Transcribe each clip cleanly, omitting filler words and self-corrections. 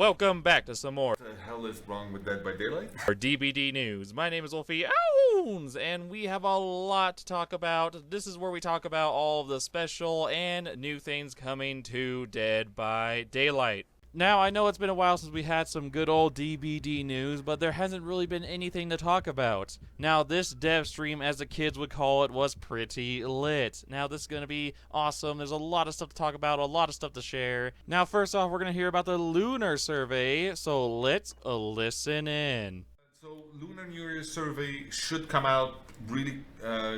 Welcome back to some more What the hell is wrong with Dead by Daylight? our DBD news. My name is Wolfyowns, and we have a lot to talk about. This is where we talk about all of the special and new things coming to Dead by Daylight. Now, I know it's been a while since we had some good old DBD news, but there hasn't really been anything to talk about. Now, this dev stream, as the kids would call it, was pretty lit. Now, this is going to be awesome. There's a lot of stuff to talk about, a lot of stuff to share. Now, first off, we're going to hear about the Lunar Survey, so let's listen in. So, Lunar New Year's survey should come out really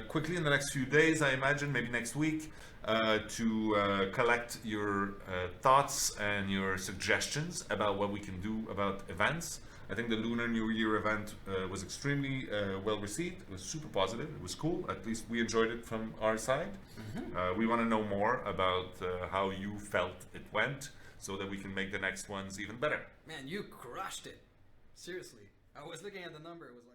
quickly in the next few days, I imagine, maybe next week, to collect your thoughts and your suggestions about what we can do about events. I think the Lunar New Year event was extremely well received. It was super positive. It was cool. At least we enjoyed it from our side. We want to know more about how you felt it went so that we can make the next ones even better. Man, you crushed it. Seriously. I was looking at the number, it was like,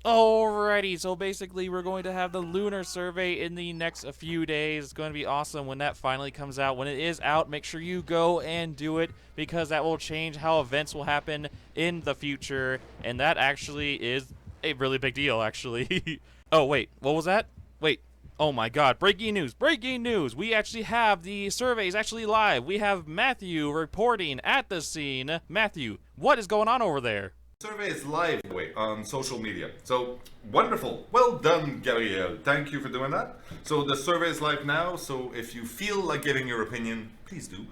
Alrighty, so basically we're going to have the Lunar Survey in the next few days. It's going to be awesome when that finally comes out. When it is out, make sure you go and do it, because that will change how events will happen in the future, and that actually is a really big deal, actually. Oh, wait, what was that? Wait, oh my god, breaking news, breaking news! We actually have the surveys actually live. We have Matthew reporting at the scene. Matthew, what is going on over there? Survey is live on social media. So wonderful. Well done, Gabriel. Thank you for doing that. So the survey is live now. So if you feel like giving your opinion, please do.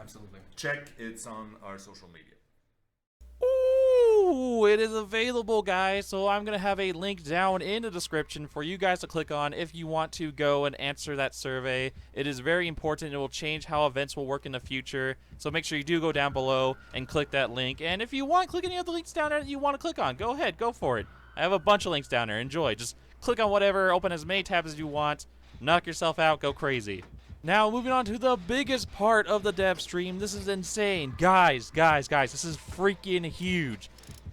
absolutely. Check. It's on our social media. Ooh, it is available, guys. So I'm going to have a link down in the description for you guys to click on if you want to go and answer that survey. It is very important. It will change how events will work in the future. So make sure you do go down below and click that link. And if you want, click any of the links down there that you want to click on. Go ahead, go for it. I have a bunch of links down there. Enjoy. Just click on whatever, open as many tabs as you want, knock yourself out, go crazy. Now, moving on to the biggest part of the dev stream. This is insane. Guys, this is freaking huge.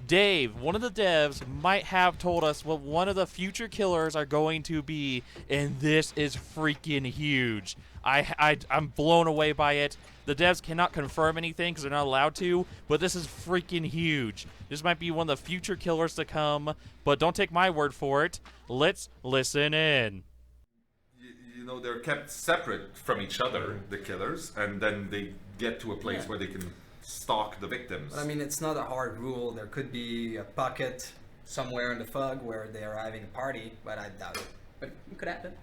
Dave, one of the devs, might have told us what one of the future killers are going to be, and this is freaking huge. I'm blown away by it. The devs cannot confirm anything because they're not allowed to, but this is freaking huge. This might be one of the future killers to come, but don't take my word for it. Let's listen in. You know, they're kept separate from each other, the killers, and then they get to a place where they can stalk the victims. But I mean, it's not a hard rule. There could be a pocket somewhere in the fog where they are having a party, but I doubt it. But it could happen.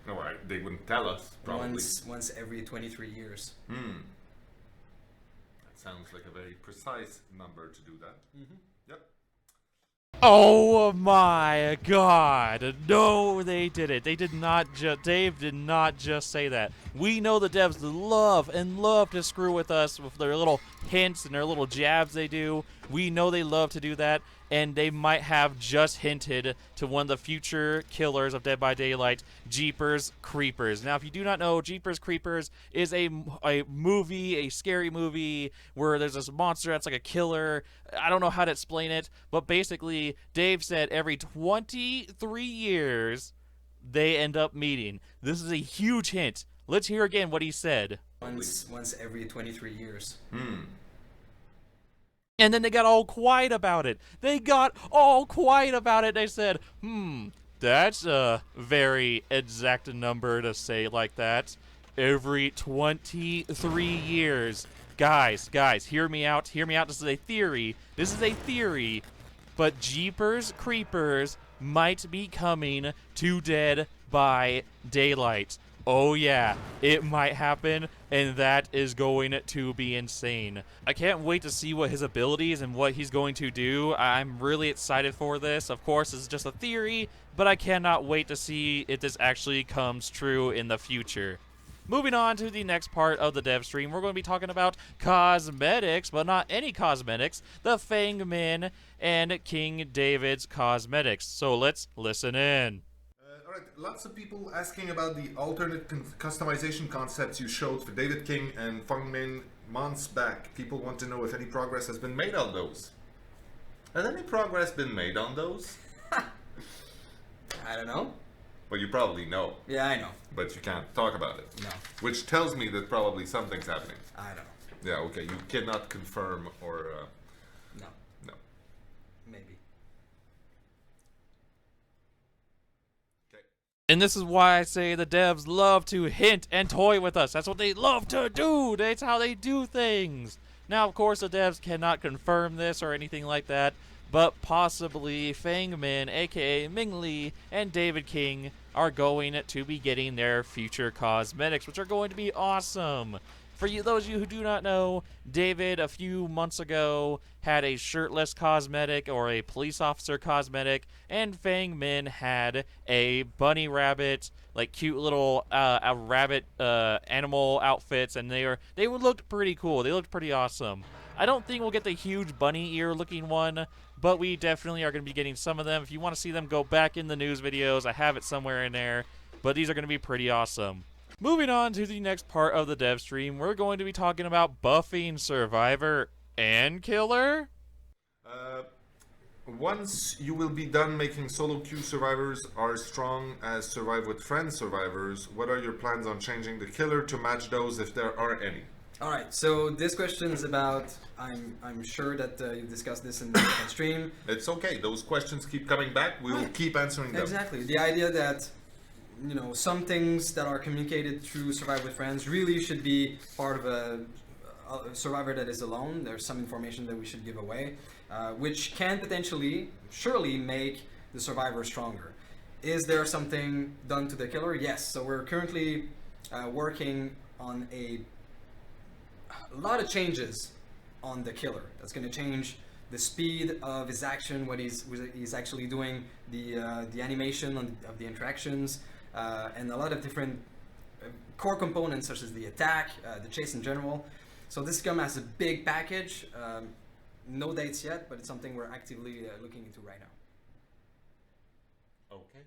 No, right, they wouldn't tell us, probably. Once every 23 years. That sounds like a very precise number to do that. Yep. Oh my god. No, they did it. They did not Dave did not just say that. We know the devs love to screw with us with their little hints and their little jabs they do. We know they love to do that, and they might have just hinted to one of the future killers of Dead by Daylight, Jeepers Creepers. Now, if you do not know, Jeepers Creepers is a movie, a scary movie, where there's this monster that's like a killer. I don't know how to explain it, but basically, Dave said every 23 years, they end up meeting. This is a huge hint. Let's hear again what he said. Once every 23 years. And then they got all quiet about it. They said, that's a very exact number to say like that. Every 23 years. Guys, hear me out. This is a theory. But Jeepers Creepers might be coming to Dead by Daylight. Oh yeah, it might happen, and that is going to be insane. I can't wait to see what his abilities and what he's going to do. I'm really excited for this. Of course, this is just a theory, but I cannot wait to see if this actually comes true in the future. Moving on to the next part of the dev stream, we're going to be talking about cosmetics, but not any cosmetics, the Fangmen and King David's cosmetics. So let's listen in. Alright, lots of people asking about the alternate customization concepts you showed for David King and Fangmen months back. People want to know if any progress has been made on those. Has any progress been made on those? I don't know. Well, you probably know. Yeah, I know. But you can't talk about it. No. Which tells me that probably something's happening. I don't know. Yeah, okay. You cannot confirm or... No. no. Maybe. Okay. And this is why I say the devs love to hint and toy with us. That's what they love to do. That's how they do things. Now, of course, the devs cannot confirm this or anything like that, but possibly Fang Min, aka Ming Li, and David King are going to be getting their future cosmetics, which are going to be awesome. For you, those of you who do not know, David a few months ago had a shirtless cosmetic or a police officer cosmetic, and Fang Min had a bunny rabbit, like cute little a rabbit animal outfits, and they looked pretty cool. They looked pretty awesome. I don't think we'll get the huge bunny ear looking one, but we definitely are going to be getting some of them. If you want to see them, go back in the news videos. I have it somewhere in there, but these are going to be pretty awesome. Moving on to the next part of the dev stream, we're going to be talking about buffing Survivor and Killer. Once you will be done making solo queue survivors are strong as survive with friends survivors, what are your plans on changing the killer to match those if there are any? All right. So this question is about. I'm sure that you've discussed this in the stream. It's okay. Those questions keep coming back. We will keep answering them. Exactly. The idea that, you know, some things that are communicated through Survive with Friends really should be part of a survivor that is alone. There's some information that we should give away, which can potentially, surely make the survivor stronger. Is there something done to the killer? Yes. So we're currently working on a lot of changes on the killer. That's going to change the speed of his action, what he's actually doing, the animation of the interactions, and a lot of different core components such as the attack, the chase in general. So this comes as a big package. No dates yet, but it's something we're actively looking into right now. Okay.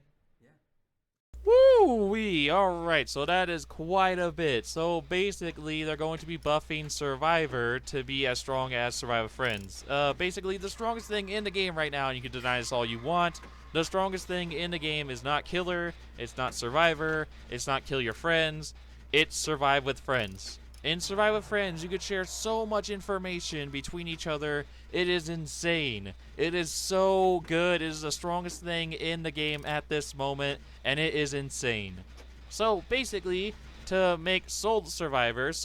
Woo-wee! Alright, so that is quite a bit. So basically, they're going to be buffing Survivor to be as strong as Survivor Friends. Basically, the strongest thing in the game right now, and you can deny this all you want, the strongest thing in the game is not Killer, it's not Survivor, it's not Kill Your Friends, it's Survive with Friends. In Survive with Friends, you could share so much information between each other. It is insane. It is so good. It is the strongest thing in the game at this moment, and it is insane. So basically, to make solo survivors,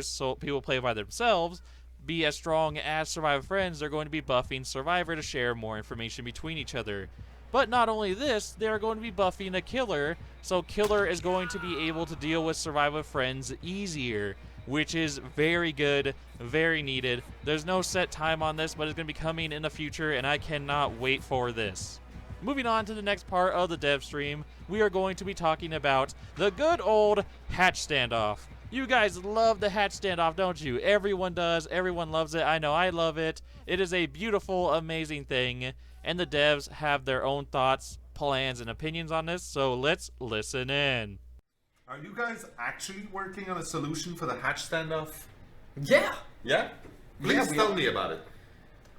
so people play by themselves, be as strong as Survive with Friends, they're going to be buffing Survivor to share more information between each other. But not only this, they're going to be buffing the Killer, so Killer is going to be able to deal with Survive with Friends easier, which is very good, very needed. There's no set time on this, but it's going to be coming in the future, and I cannot wait for this. Moving on to the next part of the dev stream, we are going to be talking about the good old hatch standoff. You guys love the hatch standoff, don't you? Everyone does. Everyone loves it. I know I love it. It is a beautiful, amazing thing. And the devs have their own thoughts, plans, and opinions on this, so let's listen in. Are you guys actually working on a solution for the hatch standoff? Yeah. Yeah? Please we tell are. me about it.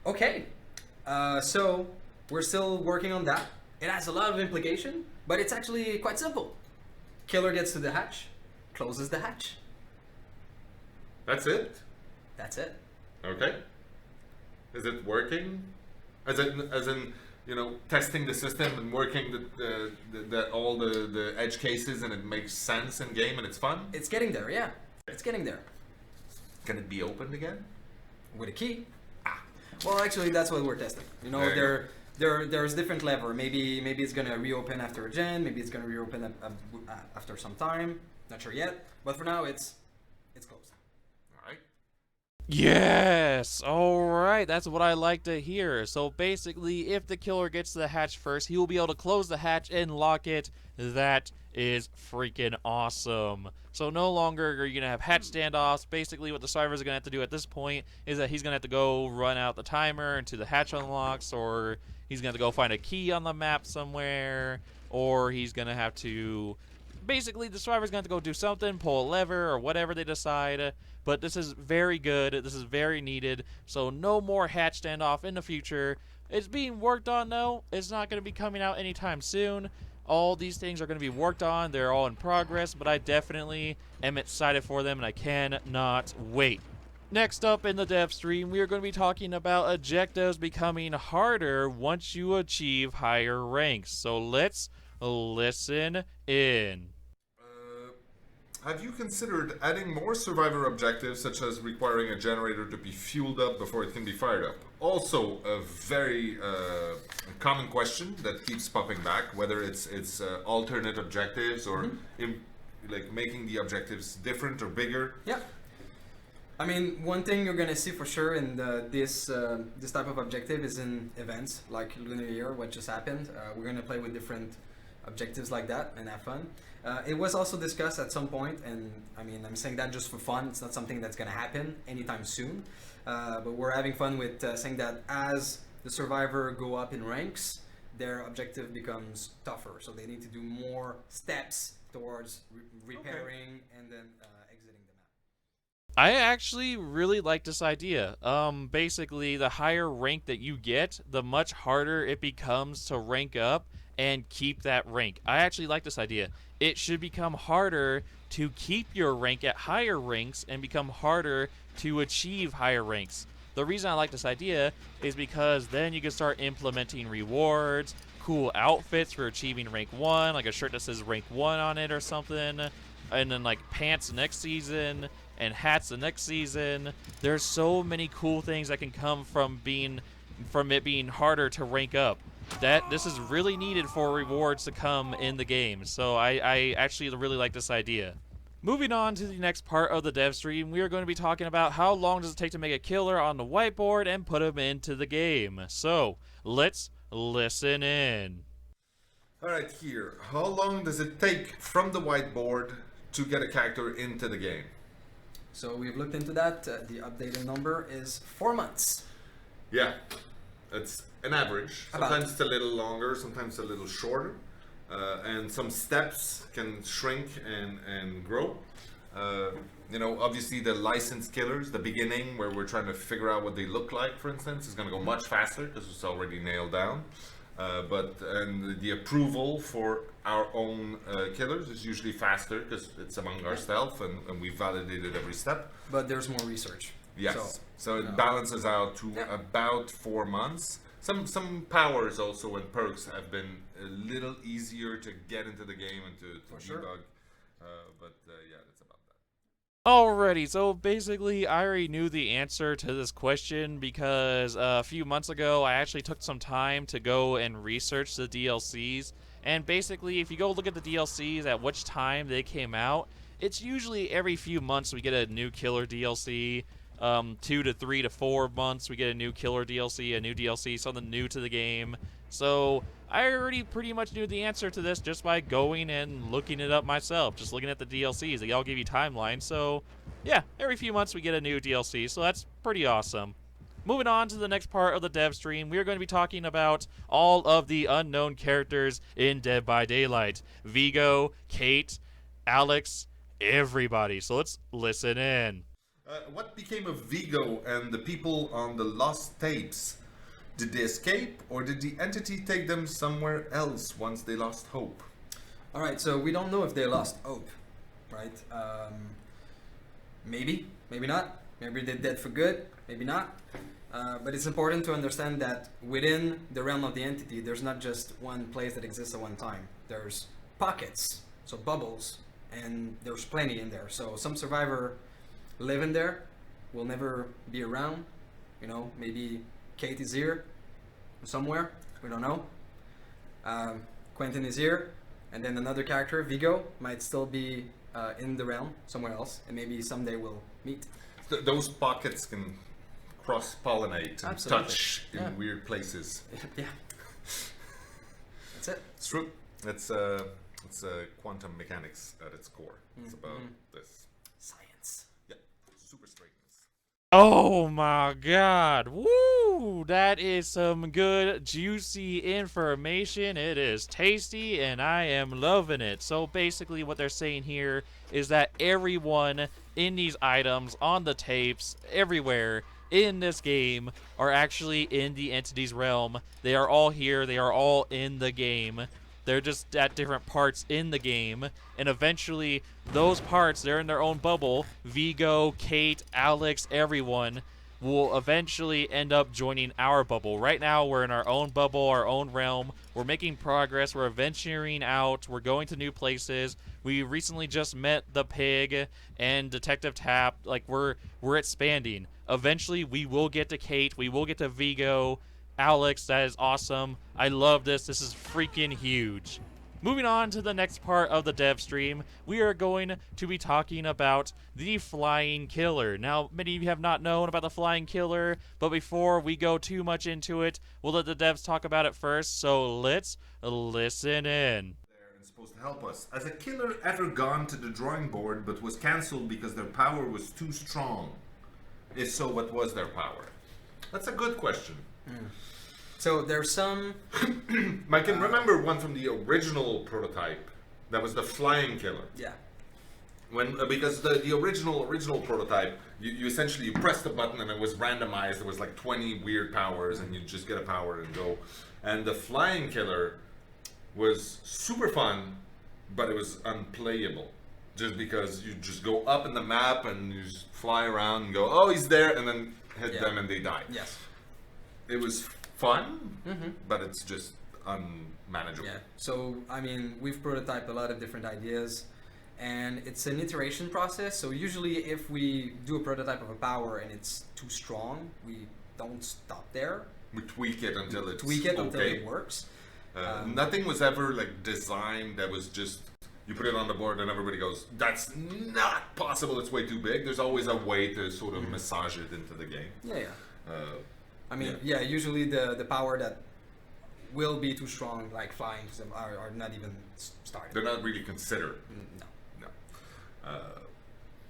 Okay. So we're still working on that. It has a lot of implication, but it's actually quite simple. Killer gets to the hatch, closes the hatch. That's it? That's it. Okay. Is it working? As in, you know, testing the system and working all the edge cases, and it makes sense in game and it's fun? It's getting there, yeah. It's getting there. Can it be opened again? With a key. Well, actually, that's what we're testing. You know, There you there's different lever. Maybe it's gonna reopen after a gen. Maybe it's gonna reopen after some time. Not sure yet. But for now, it's closed. All right. Yes! Alright, that's what I like to hear. So basically, if the killer gets to the hatch first, he will be able to close the hatch and lock it. That is freaking awesome. So no longer are you going to have hatch standoffs. Basically, what the survivors are going to have to do at this point is that he's going to have to go run out the timer until the hatch unlocks, or he's going to go find a key on the map somewhere, or he's going to have to... Basically, the survivor's going to have to go do something, pull a lever, or whatever they decide. But this is very good. This is very needed. So no more hatch standoff in the future. It's being worked on, though. It's not going to be coming out anytime soon. All these things are going to be worked on. They're all in progress, but I definitely am excited for them, and I cannot wait. Next up in the dev stream, we are going to be talking about objectives becoming harder once you achieve higher ranks. So let's listen in. Have you considered adding more survivor objectives, such as requiring a generator to be fueled up before it can be fired up? Also, a very common question that keeps popping back, whether it's alternate objectives or like making the objectives different or bigger. Yeah. I mean, one thing you're gonna see for sure in this type of objective is in events like Lunar Year, what just happened. We're gonna play with different objectives like that and have fun. It was also discussed at some point, and I mean, I'm saying that just for fun. It's not something that's gonna happen anytime soon. But we're having fun with saying that as the survivor go up in ranks, their objective becomes tougher. So they need to do more steps towards repairing and then exiting the map. I actually really like this idea. Basically, the higher rank that you get, the much harder it becomes to rank up and keep that rank. I actually like this idea. It should become harder to keep your rank at higher ranks and become harder to achieve higher ranks. The reason I like this idea is because then you can start implementing rewards, cool outfits for achieving rank 1, like a shirt that says rank 1 on it or something, and then like pants next season and hats the next season. There's so many cool things that can come from it being harder to rank up. That this is really needed for rewards to come in the game. So I actually really like this idea. Moving on to the next part of the dev stream, we are going to be talking about how long does it take to make a killer on the whiteboard and put him into the game. So let's listen in. Alright, here. How long does it take from the whiteboard to get a character into the game? So we've looked into that. The updated number is 4 months. Yeah, it's an average. Sometimes it's a little longer, sometimes a little shorter. And some steps can shrink and grow. You know, obviously the licensed killers, the beginning where we're trying to figure out what they look like, for instance, is going to go much faster because it's already nailed down. And the approval for our own killers is usually faster because it's among ourselves and we validated every step. But there's more research. Yes, so it balances out to about 4 months. Some powers also and perks have been a little easier to get into the game and to debug. Sure. Yeah, that's about that. Alrighty, so basically I already knew the answer to this question because a few months ago I actually took some time to go and research the DLCs. And basically if you go look at the DLCs at which time they came out, it's usually every few months we get a new killer DLC. 2 to 3 to 4 months we get a new killer DLC, a new DLC, something new to the game. So I already pretty much knew the answer to this just by going and looking it up myself, just looking at the DLCs. They all give you timelines, so yeah, every few months we get a new DLC, so that's pretty awesome. Moving on to the next part of the dev stream, we are going to be talking about all of the unknown characters in Dead by Daylight. Vigo, Kate, Alex, everybody. So let's listen in. What became of Vigo and the people on the lost tapes? Did they escape, or did the entity take them somewhere else once they lost hope? All right, so we don't know if they lost hope, right? Maybe, maybe not. Maybe they're dead for good, maybe not. But it's important to understand that within the realm of the entity, there's not just one place that exists at one time. There's pockets, so bubbles, and there's plenty in there. So some survivor live in there, will never be around. You know, maybe Kate is here somewhere, we don't know. Quentin is here, and then another character, Vigo, might still be in the realm somewhere else, and maybe someday we'll meet. Those pockets can cross-pollinate and Absolutely. touch in weird places. Yeah, that's it. It's true. It's quantum mechanics at its core. It's about this. Science. Yeah, super straightness. Oh my god. Woo! That is some good, juicy information. It is tasty, and I am loving it. So basically what they're saying here is that everyone in these items, on the tapes, everywhere in this game, are actually in the entity's realm. They are all here. They are all in the game. They're just at different parts in the game, and eventually those parts, they're in their own bubble. Vigo, Kate, Alex, everyone will eventually end up joining our bubble. Right now, we're in our own bubble, our own realm. We're making progress. We're venturing out. We're going to new places. We recently just met the pig and Detective Tap. Like, we're expanding. Eventually, we will get to Kate. We will get to Vigo. Alex, that is awesome. I love this. This is freaking huge. Moving on to the next part of the dev stream, we are going to be talking about the Flying Killer. Now, many of you have not known about the Flying Killer, but before we go too much into it, we'll let the devs talk about it first, so let's listen in. They're supposed to help us. Has a killer ever gone to the drawing board but was cancelled because their power was too strong? If so, what was their power? That's a good question. So there's some. I can remember one from the original prototype. That was the Flying Killer. Yeah. Because the original prototype, you essentially press the button and it was randomized. There was like 20 weird powers, and you just get a power and go. And the Flying Killer was super fun, but it was unplayable. Just because you just go up in the map and you just fly around and go, oh, he's there, and then hit them and they die. Yes. It was fun, but it's just unmanageable. Yeah. So, I mean, we've prototyped a lot of different ideas, and it's an iteration process. So usually if we do a prototype of a power and it's too strong, we don't stop there. We tweak it until it's Until it works. Nothing was ever like designed that was just, you put it on the board and everybody goes, that's not possible, it's way too big. There's always a way to sort of massage it into the game. Yeah. I mean, usually the power that will be too strong, like flying, are not even started. They're not really considered. No.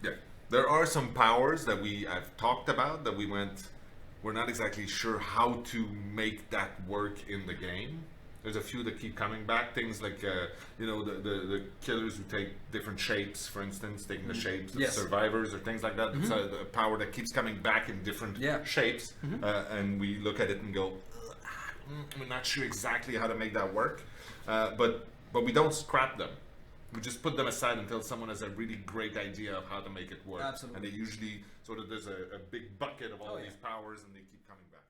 Yeah. There are some powers that we have talked about that we're not exactly sure how to make that work in the game. There's a few that keep coming back. Things like, the killers who take different shapes, for instance, taking the shapes of survivors or things like that. It's a power that keeps coming back in different shapes. And we look at it and go, we're not sure exactly how to make that work. But we don't scrap them. We just put them aside until someone has a really great idea of how to make it work. Absolutely. And they usually there's a big bucket of all these powers and they keep coming back.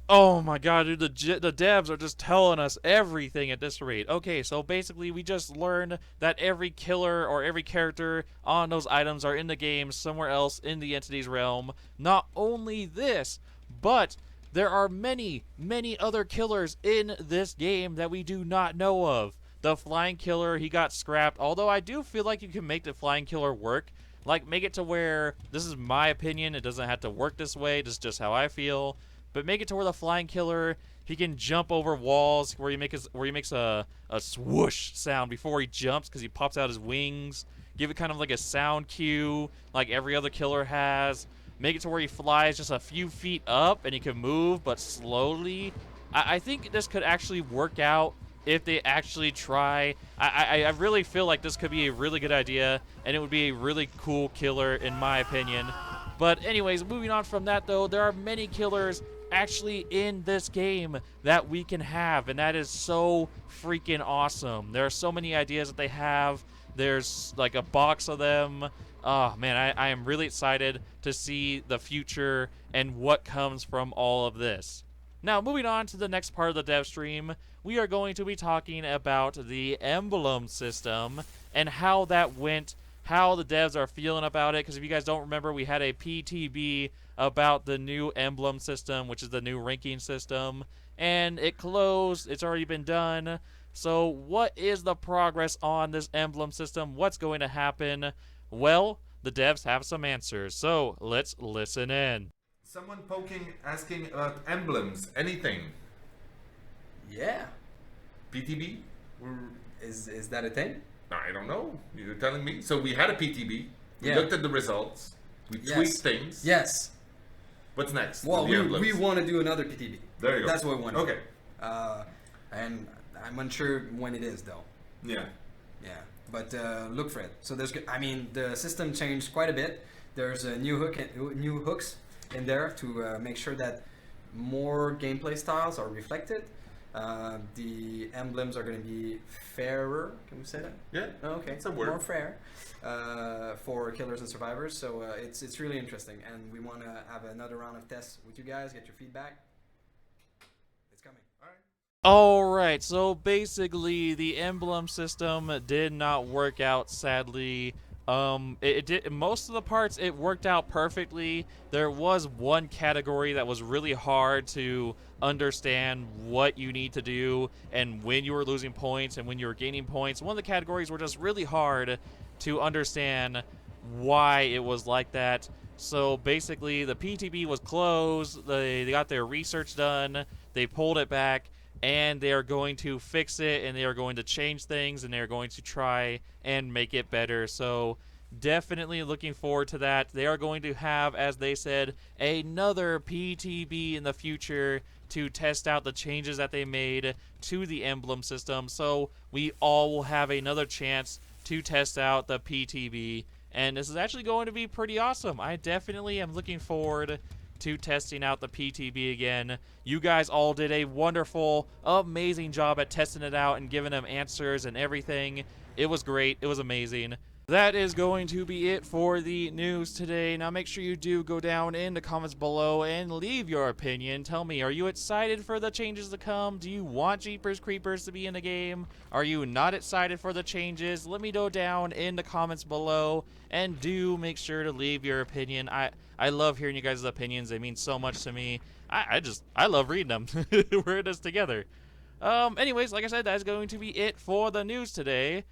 Oh my god, dude, the devs are just telling us everything at this rate. Okay, so basically we just learned that every killer or every character on those items are in the game somewhere else in the entity's realm. Not only this, but there are many, many other killers in this game that we do not know of. The Flying Killer, he got scrapped, although I do feel like you can make the Flying Killer work. Like, make it to where, this is my opinion, it doesn't have to work this way, this is just how I feel. But make it to where the Flying Killer, he can jump over walls, where he makes a swoosh sound before he jumps because he pops out his wings. Give it kind of like a sound cue, like every other killer has. Make it to where he flies just a few feet up and he can move, but slowly. I think this could actually work out if they actually try. I really feel like this could be a really good idea, and it would be a really cool killer in my opinion. But anyways, moving on from that though, there are many killers actually in this game that we can have, and that is so freaking awesome. There are so many ideas that they have. There's like a box of them. Oh man, I am really excited to see the future and what comes from all of this. Now, moving on to the next part of the dev stream, we are going to be talking about the Emblem System and how that went, how the devs are feeling about it, because if you guys don't remember, we had a PTB about the new Emblem System, which is the new ranking system, and it closed. It's already been done. So what is the progress on this Emblem System? What's going to happen? Well, the devs have some answers, so let's listen in. Someone asking about emblems, anything. Yeah. PTB? Is that a thing? I don't know. You're telling me. So we had a PTB. We looked at the results. We tweaked things. Yes. What's next? Well, we want to do another PTB. There you go. That's what we want to do. Okay. And I'm unsure when it is, though. Yeah. Yeah. But look for it. So the system changed quite a bit. There's a new hooks in there to make sure that more gameplay styles are reflected. The emblems are going to be fairer. Can we say that? Yeah. Oh, okay. It's a word. More fair for killers and survivors. So it's really interesting, and we want to have another round of tests with you guys. Get your feedback. It's coming. All right. Alright, so basically the emblem system did not work out, sadly. It did most of the parts it worked out perfectly. There was one category that was really hard to understand what you need to do and when you were losing points and when you were gaining points. One of the categories were just really hard to understand why it was like that. So basically the PTB was closed, they got their research done, they pulled it back, and they are going to fix it, and they are going to change things, and they are going to try and make it better. So definitely looking forward to that. They are going to have, as they said, another PTB in the future to test out the changes that they made to the emblem system. So we all will have another chance to test out the PTB, and this is actually going to be pretty awesome. I definitely am looking forward to testing out the PTB again. You guys all did a wonderful, amazing job at testing it out and giving them answers and everything. It was great. It was amazing. That is going to be it for the news today. Now make sure you do go down in the comments below and leave your opinion. Tell me, are you excited for the changes to come? Do you want Jeepers Creepers to be in the game? Are you not excited for the changes? Let me know down in the comments below, and do make sure to leave your opinion. I love hearing you guys' opinions. They mean so much to me. I love reading them. We're in this together. Anyways, like I said, that's going to be it for the news today.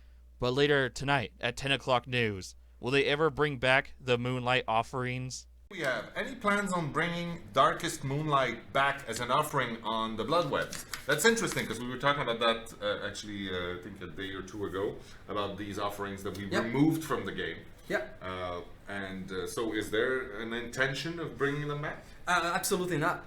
But later tonight at 10 o'clock news, will they ever bring back the Moonlight offerings? We have any plans on bringing Darkest Moonlight back as an offering on the Bloodwebs? That's interesting because we were talking about that actually, I think a day or two ago, about these offerings that we removed from the game. Yeah. So is there an intention of bringing them back? Absolutely not.